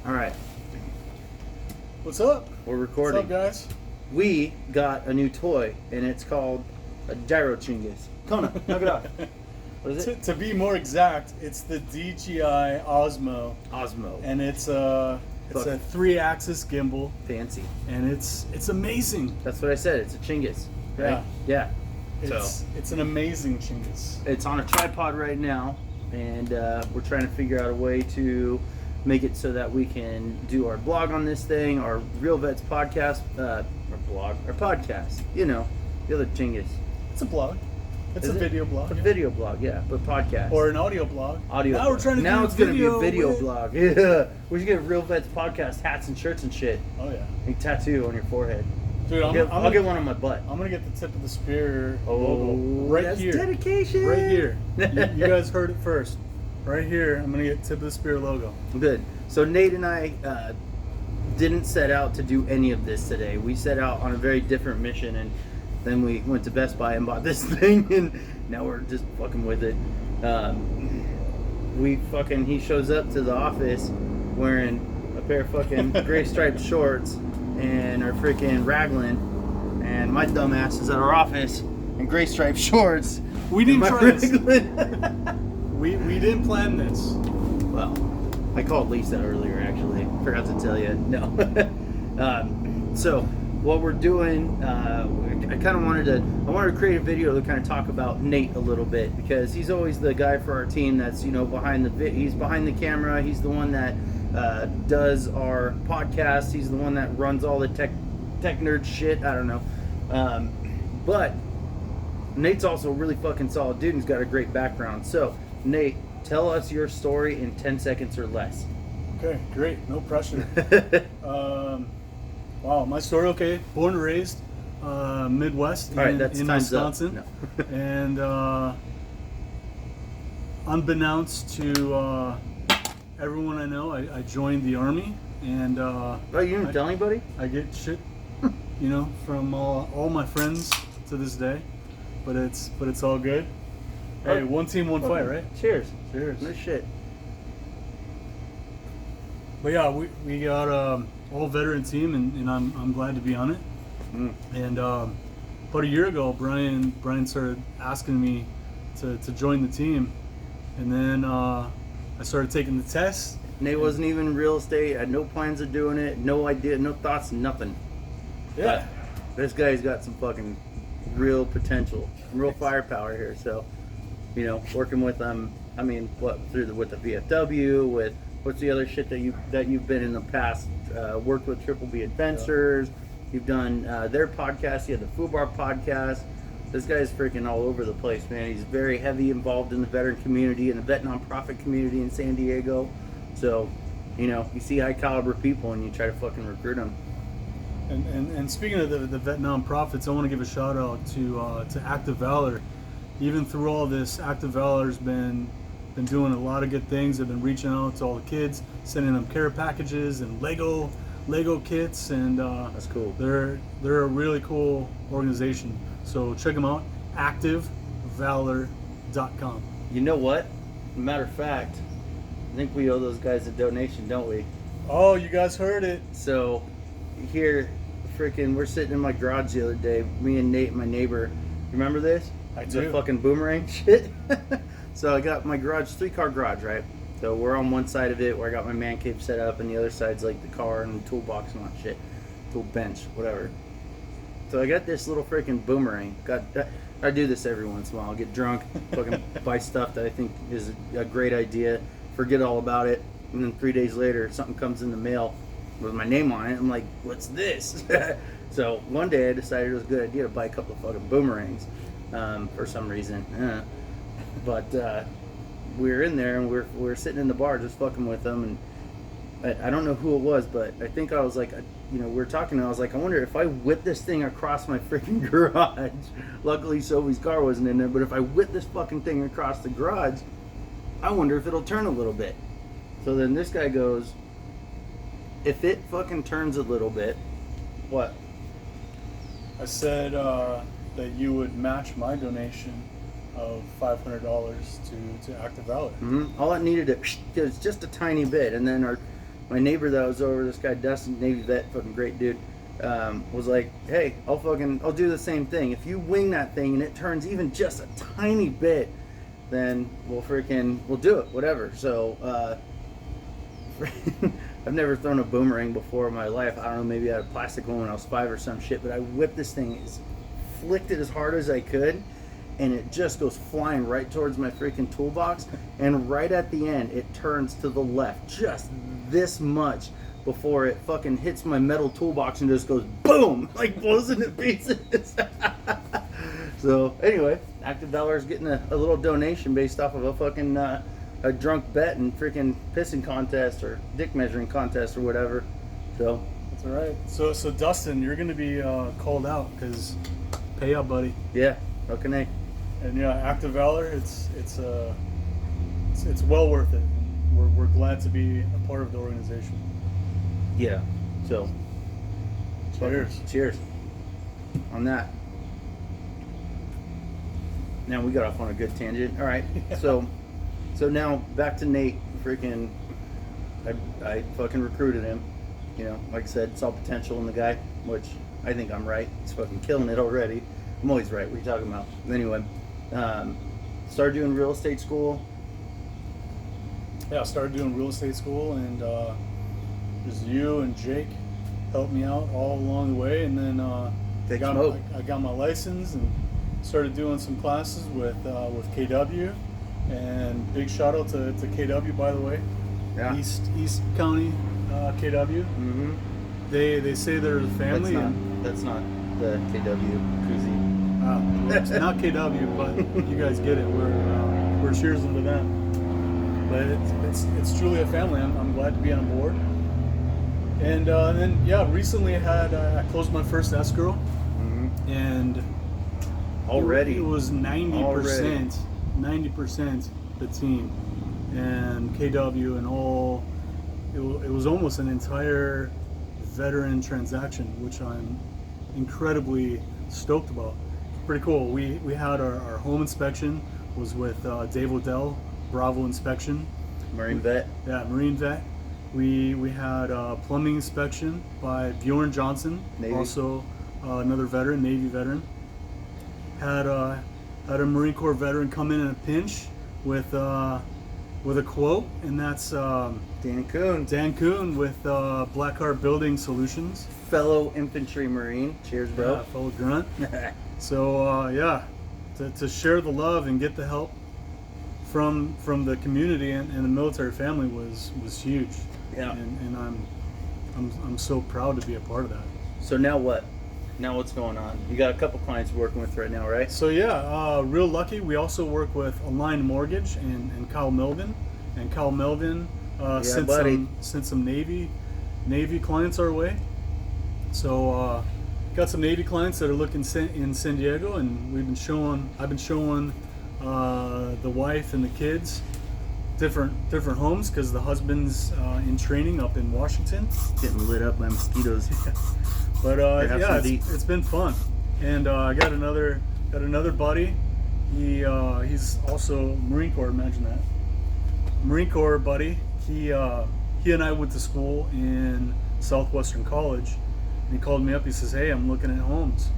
All right. What's up? We're recording. What's up, guys? We got a new toy, and it's called a gyro chingus. Kona, knock it off. What is it? To be more exact, it's the DJI Osmo, Osmo. and it's a 3-axis gimbal, Fancy. and it's amazing. That's what I said. It's a chingus. Right? Yeah. It's an amazing chingus. It's on a tripod right now, and we're trying to figure out a way to make it so that we can do our blog on this thing, our Real Vets podcast, our podcast. You know, the other chingus. It's a blog. It's Is a it? video blog. A video blog, yeah, but podcast. Or an audio blog. Audio. Now we're trying to now do it's going to be a video with... blog. Yeah, we should get Real Vets podcast hats and shirts and shit. Oh yeah. A tattoo on your forehead. Dude, I'll get one on my butt. I'm gonna get the tip of the spear logo right that's here. Dedication. Right here. You guys heard it first. Right here, I'm gonna get tip of the spear logo. Good. So Nate and I didn't set out to do any of this today. We set out on a very different mission, and then we went to Best Buy and bought this thing, and now we're just fucking with it. He shows up to the office wearing a pair of fucking gray striped shorts and our freaking raglan, and my dumb ass is at our office in gray striped shorts. We didn't try this. We didn't plan this. Well, I called Lisa earlier, actually. Forgot to tell you. No. So what we're doing, I wanted to create a video to kind of talk about Nate a little bit, because he's always the guy for our team that's, you know, he's behind the camera. He's the one that does our podcast. He's the one that runs all the tech nerd shit. I don't know. But Nate's also a really fucking solid dude and he's got a great background. So, Nate, tell us your story in 10 seconds or less. Okay, great. No pressure. Wow, my story, okay. Born and raised Midwest in Wisconsin. No. And unbeknownst to everyone I know, I joined the Army. And oh, you didn't tell anybody? I get shit, you know, from all my friends to this day. But it's all good. Hey, one team, one fight, right? Cheers. Cheers. No shit. But yeah, we got all veteran team, and I'm glad to be on it. Mm. And about a year ago, Brian started asking me to join the team, and then I started taking the test. Nate wasn't even in real estate. Had no plans of doing it. No idea. No thoughts. Nothing. Yeah. But this guy's got some fucking real potential, real firepower here. So, you know, working with them. I mean, with the VFW, with what's the other shit that you've been in the past? Worked with Triple B Adventures. You've done their podcast. You had the FUBAR podcast. This guy's freaking all over the place, man. He's very heavy involved in the veteran community and the vet nonprofit community in San Diego. So, you know, you see high caliber people and you try to fucking recruit them. And speaking of the vet nonprofits, I want to give a shout out to Active Valor. Even through all this, Active Valor's been doing a lot of good things. They've been reaching out to all the kids, sending them care packages and Lego kits, and that's cool. They're a really cool organization. So check them out, activevalor.com. You know what? Matter of fact, I think we owe those guys a donation, don't we? Oh, you guys heard it. So here, we're sitting in my garage the other day, me and Nate, my neighbor. Remember this? I do. The fucking boomerang shit. So I got my garage, 3-car garage, right? So we're on one side of it where I got my man cave set up, and the other side's like the car and the toolbox and all that shit. Tool bench, whatever. So I got this little freaking boomerang. I do this every once in a while. I'll get drunk, fucking buy stuff that I think is a great idea, forget all about it, and then 3 days later, something comes in the mail with my name on it. I'm like, what's this? So one day I decided it was a good idea to buy a couple of fucking boomerangs for some reason. But we were in there and we were sitting in the bar just fucking with them, and I don't know who it was, but I think I was like, you know, we were talking and I was like, I wonder if I whip this thing across my freaking garage. Luckily Sophie's car wasn't in there, but if I whip this fucking thing across the garage, I wonder if it'll turn a little bit. So then this guy goes, if it fucking turns a little bit, what? I said that you would match my donation of $500 to Active Valor. Mm-hmm. All it needed it was just a tiny bit, and then our my neighbor that was over, this guy Dustin, Navy vet, fucking great dude, was like, hey, I'll do the same thing. If you wing that thing and it turns even just a tiny bit, then we'll do it, whatever. So, I've never thrown a boomerang before in my life. I don't know, maybe I had a plastic one when I was 5 or some shit, but I whipped this thing, flicked it as hard as I could, and it just goes flying right towards my freaking toolbox, and right at the end, it turns to the left, just this much, before it fucking hits my metal toolbox and just goes boom, like blows into pieces. So, anyway, Active Valor's getting a little donation based off of a fucking, a drunk bet and freaking pissing contest or dick measuring contest or whatever. So that's all right. So Dustin, you're gonna be called out because pay up, buddy. Yeah, fucking A. And yeah, Active Valor, it's well worth it. We're glad to be a part of the organization. Yeah. So cheers on that. Now we got off on a good tangent. All right. Yeah. So now back to Nate. Freaking, I fucking recruited him. You know, like I said, saw potential in the guy, which I think I'm right. He's fucking killing it already. I'm always right. What are you talking about? Anyway, started doing real estate school. Yeah, I started doing real estate school, and just you and Jake helped me out all along the way, and then I got my license and started doing some classes with KW. And big shout out to KW, by the way. Yeah. East County KW. Mm-hmm. They say they're the family. That's not the KW koozie. Well, it's not KW, but you guys get it. We're cheers to them. But it's truly a family. I'm glad to be on board. And then yeah, recently I closed my first escrow, and already it was 90%. 90% the team and KW and all. It was almost an entire veteran transaction, which I'm incredibly stoked about. Pretty cool. We had our home inspection was with Dave Odell, Bravo Inspection, Marine vet. Yeah, Marine vet. We had plumbing inspection by Bjorn Johnson, Navy. Also another veteran, Navy veteran. Had a Marine Corps veteran come in a pinch with a quote, and that's Dan Kuhn. Dan Kuhn with Black Heart Building Solutions. Fellow infantry Marine. Cheers, bro. Yeah, fellow grunt. So yeah, to share the love and get the help from the community and the military family was huge. Yeah. And I'm so proud to be a part of that. So now what? Now what's going on? You got a couple clients you're working with right now, right? So yeah, real lucky. We also work with Align Mortgage and Kyle Melvin. And Kyle Melvin sent some Navy clients our way. So got some Navy clients that are looking in San Diego, and I've been showing the wife and the kids different homes because the husband's in training up in Washington. Getting lit up by mosquitoes. But yeah, it's been fun, and I got another buddy. He's also Marine Corps. Imagine that, Marine Corps buddy. He and I went to school in Southwestern College, and he called me up. He says, "Hey, I'm looking at homes."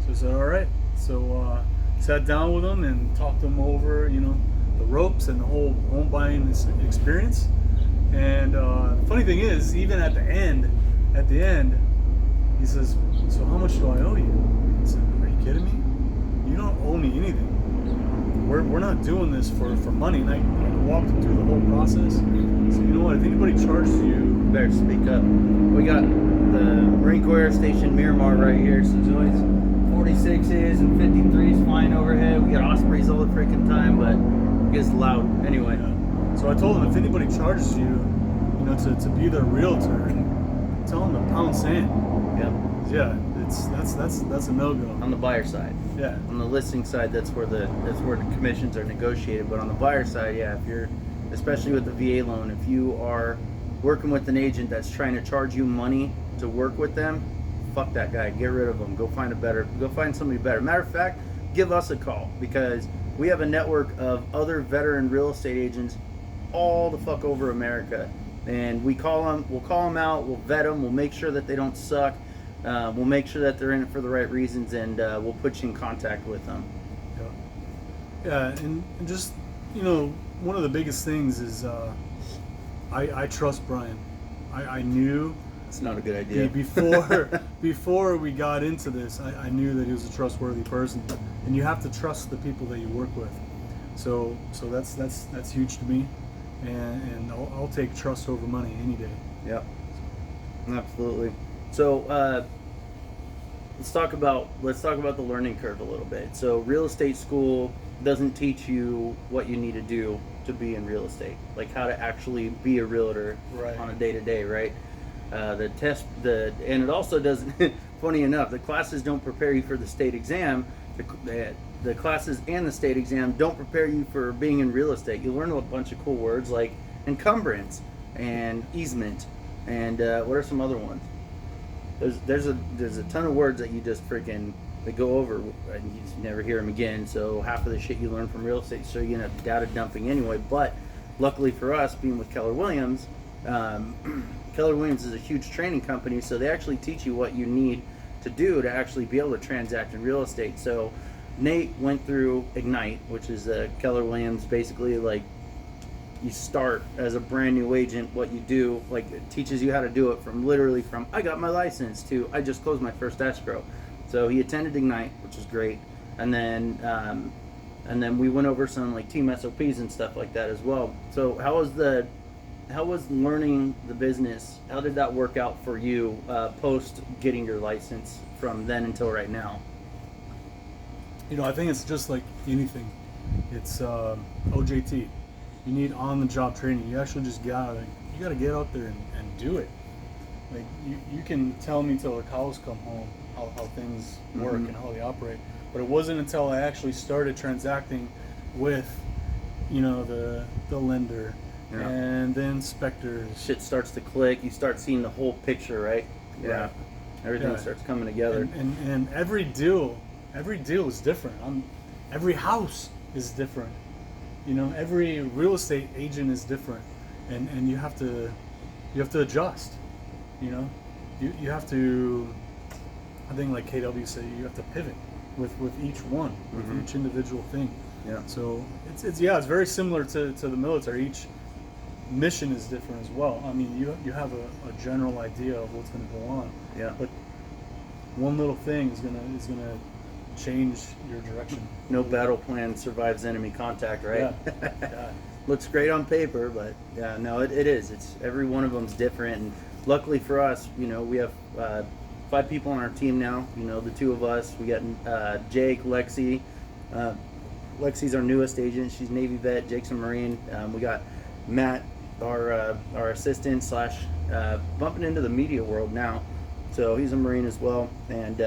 So I said, "All right." So sat down with him and talked to him over, the ropes and the whole home buying experience. And the funny thing is, even at the end. He says, "So how much do I owe you?" I said, "Are you kidding me? You don't owe me anything. We're not doing this for money." And I walked him through the whole process. So you know what? If anybody charges you, better speak up. We got the Marine Corps Air Station Miramar right here. So there's always 46s and 53s flying overhead. We got Ospreys all the freaking time, but it gets loud anyway. Yeah. So I told him if anybody charges you, to be their realtor, tell them to pound sand. Yeah, that's a no-go. On the buyer side. Yeah. On the listing side, that's where the commissions are negotiated. But on the buyer side, yeah, if you're, especially with the VA loan, if you are working with an agent that's trying to charge you money to work with them, fuck that guy. Get rid of them. Go find somebody better. Matter of fact, give us a call because we have a network of other veteran real estate agents all the fuck over America. and we'll call them out, we'll vet them, we'll make sure that they don't suck, we'll make sure that they're in it for the right reasons, and we'll put you in contact with them. Yeah, and just, one of the biggest things is I trust Brian. I knew it's not a good idea. Before we got into this, I knew that he was a trustworthy person, and you have to trust the people that you work with. So that's huge to me, and I'll take trust over money any day. Yep, absolutely. So let's talk about the learning curve a little bit. So real estate school doesn't teach you what you need to do to be in real estate, like how to actually be a realtor on a day-to-day, right? And it also doesn't. Funny enough, the classes don't prepare you for the state exam. The classes and the state exam don't prepare you for being in real estate. You learn a bunch of cool words like encumbrance and easement, and what are some other ones? There's a ton of words that you just freaking they go over and you just never hear them again. So half of the shit you learn from real estate, so you have data dumping anyway. But luckily for us, being with Keller Williams. Keller Williams is a huge training company, so they actually teach you what you need to do to actually be able to transact in real estate. So Nate went through Ignite, which is Keller Williams, basically like you start as a brand new agent, what you do, like it teaches you how to do it from I got my license to I just closed my first escrow. So he attended Ignite, which is great, and then we went over some like team SOPs and stuff like that as well. So how was learning the business? How did that work out for you post getting your license from then until right now? I think it's just like anything. It's OJT. You need on-the-job training. You actually just gotta get out there and do it. Like you can tell me till the cows come home how things work and how they operate, but it wasn't until I actually started transacting with, the lender. Yeah. And the inspectors. Shit starts to click. You start seeing the whole picture, right? Yeah. Right. Everything starts coming together. And every deal is different. Every house is different. Every real estate agent is different, and you have to adjust. You have to. I think like KW said, you have to pivot with each one, with each individual thing. Yeah. So it's very similar to the military. Each mission is different as well. I mean, you have a general idea of what's going to go on. Yeah. But one little thing is gonna change your direction. No battle plan survives enemy contact, right? Yeah. Looks great on paper, but yeah, no, it is. It's every one of them's different. And luckily for us, we have 5 people on our team now. The 2 of us. We got Jake, Lexi. Lexi's our newest agent. She's Navy vet. Jake's a Marine. We got Matt, our assistant / bumping into the media world now. So he's a Marine as well. And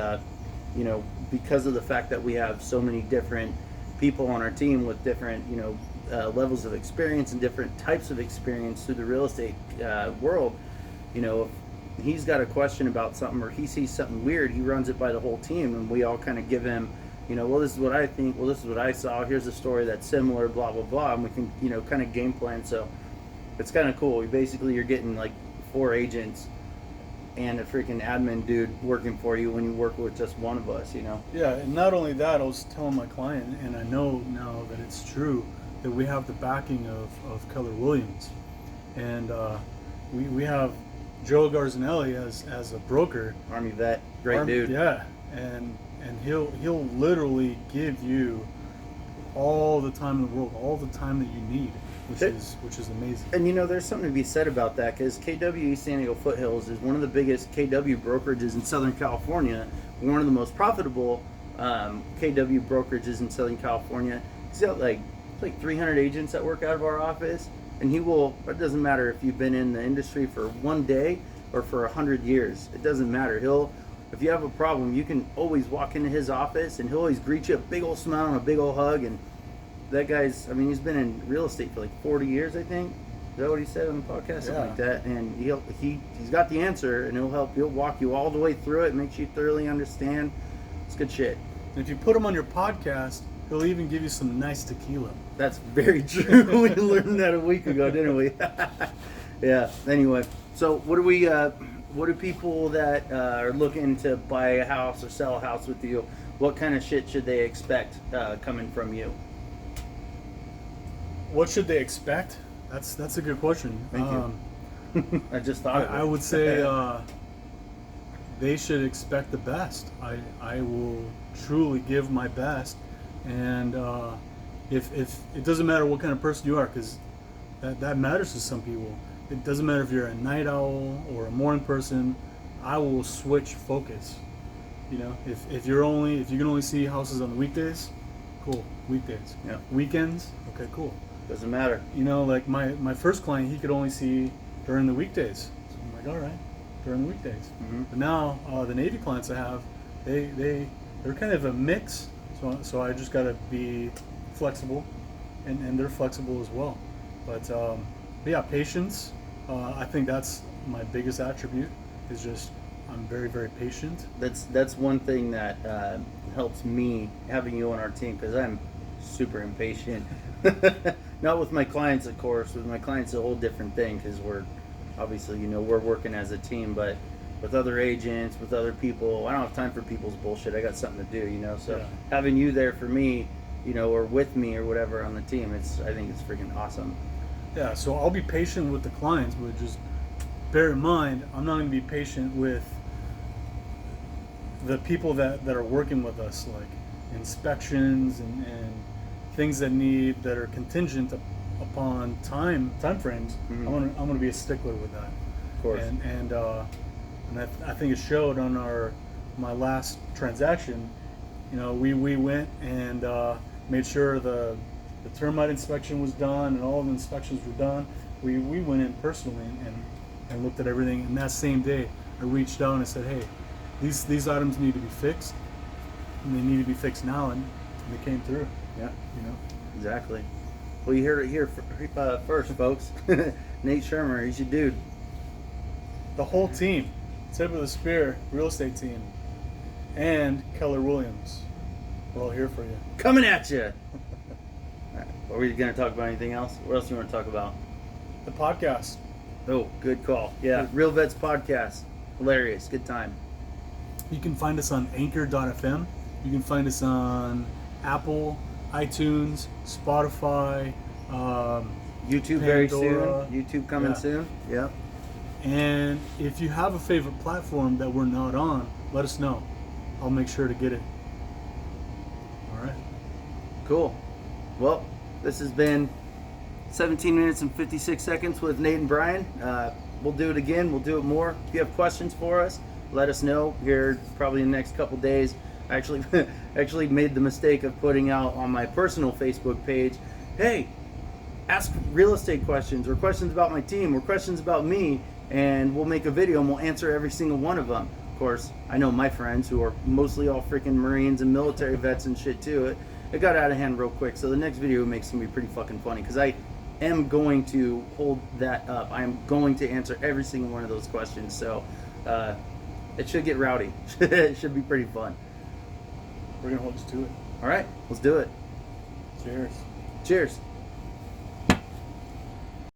because of the fact that we have so many different people on our team with different levels of experience and different types of experience through the real estate world, if he's got a question about something or he sees something weird, he runs it by the whole team, and we all kind of give him, well, this is what I think, well, this is what I saw, here's a story that's similar, blah, blah, blah, and we can, kind of game plan. So it's kind of cool. You're getting like 4 agents and a freaking admin dude working for you when you work with just one of us, Yeah, and not only that, I was telling my client, and I know now that it's true, that we have the backing of Keller Williams. And we have Joe Garzanelli as a broker. Army vet, great dude. Yeah, and he'll literally give you all the time in the world, all the time that you need, which is amazing. And there's something to be said about that, because KW East San Diego Foothills is one of the biggest KW brokerages in Southern California. One of the most profitable KW brokerages in Southern California. He's got like 300 agents that work out of our office. And it doesn't matter if you've been in the industry for 1 day or for 100 years. It doesn't matter. If you have a problem, you can always walk into his office and he'll always greet you a big old smile and a big old hug. And that guy's, he's been in real estate for like 40 years, I think. Is that what he said on the podcast? Something like that. And he's got the answer, and he'll walk you all the way through it, makes you thoroughly understand. It's good shit. And if you put him on your podcast, he'll even give you some nice tequila. That's very true. We learned that a week ago, didn't we? Yeah. Anyway, so what do people that are looking to buy a house or sell a house with you? What kind of shit should they expect coming from you? What should they expect? That's a good question. Thank you. I just thought of it. I would say they should expect the best. I will truly give my best, and if it doesn't matter what kind of person you are, because that matters to some people. It doesn't matter if you're a night owl or a morning person. I will switch focus. You know, if you can only see houses on the weekdays, cool. Weekdays. Yeah. Weekends, okay, cool. Doesn't matter. You know, like my first client, he could only see during the weekdays. So I'm like, all right, during the weekdays. Mm-hmm. But now the Navy clients I have, they're kind of a mix. So I just gotta be flexible, and they're flexible as well. But yeah, patience. I think that's my biggest attribute. Is just I'm very, very patient. That's one thing that helps me having you on our team, because I'm super impatient. Not with my clients, of course. With my clients, a whole different thing, because we're obviously, we're working as a team. But with other agents, with other people, I don't have time for people's bullshit. I got something to do, So Yeah. having you there for me, or with me or whatever on the team, I think it's freaking awesome. Yeah, so I'll be patient with the clients, but just bear in mind, I'm not going to be patient with the people that are working with us, like inspections and things that are contingent upon time frames. Mm-hmm. I'm gonna be a stickler with that. Of course. And I think it showed on my last transaction. We went and made sure the termite inspection was done and all the inspections were done. We went in personally and looked at everything. And that same day, I reached out and I said, hey, these items need to be fixed, and they need to be fixed now, and they came through. Yeah. Exactly. Well, you heard it here first, folks. Nate Schirmer, he's your dude. The whole team, tip of the spear, real estate team, and Keller Williams, we're all here for you. Coming at you. Are we going to talk about anything else? What else do you want to talk about? The podcast. Oh, good call. Yeah, Real Vets Podcast. Hilarious. Good time. You can find us on Anchor.fm. You can find us on Apple, iTunes, Spotify, YouTube very soon. Pandora. YouTube coming soon. Yeah. And if you have a favorite platform that we're not on, let us know. I'll make sure to get it. All right. Cool. Well, this has been 17 minutes and 56 seconds with Nate and Brian. We'll do it again. We'll do it more. If you have questions for us, let us know here probably in the next couple days. I actually made the mistake of putting out on my personal Facebook page, hey, ask real estate questions or questions about my team or questions about me, and we'll make a video and we'll answer every single one of them. Of course, I know my friends who are mostly all freaking Marines and military vets and shit too. It got out of hand real quick, so the next video makes going to be pretty fucking funny, because I am going to hold that up. I am going to answer every single one of those questions, so it should get rowdy. It should be pretty fun. We're going to hold you to it. All right, let's do it. Cheers. Cheers.